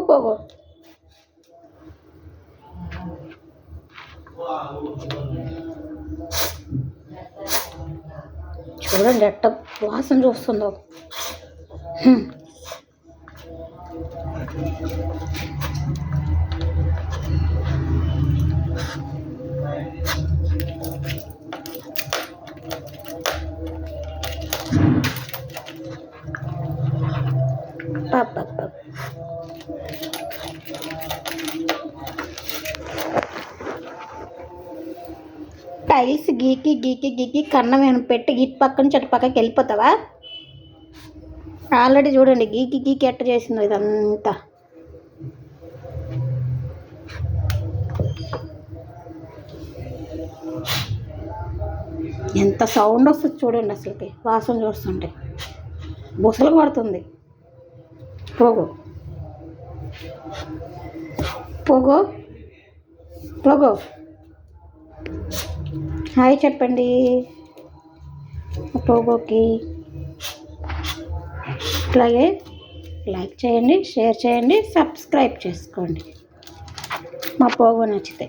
Pogo చూడండి ఎట్ట వాసన చూస్తుందో. టైల్స్ గీకి గీకి గీకి కన్నం ఏమైనా పెట్టి గీకి పక్కన చెట్టు పక్కకి వెళ్ళిపోతావా? ఆల్రెడీ చూడండి గీకి గీకి ఎట్ట చేసిందో ఇదంతా. ఎంత సౌండ్ వస్తుంది చూడండి, అసలుకి వాసన చూస్తుంటే బుసలు పడుతుంది. Pogo Pogo Pogo. హాయ్ చెప్పండి పోగోకి. అలాగే లైక్ చేయండి, షేర్ చేయండి, సబ్స్క్రైబ్ చేసుకోండి మా పోగో నచ్చితే.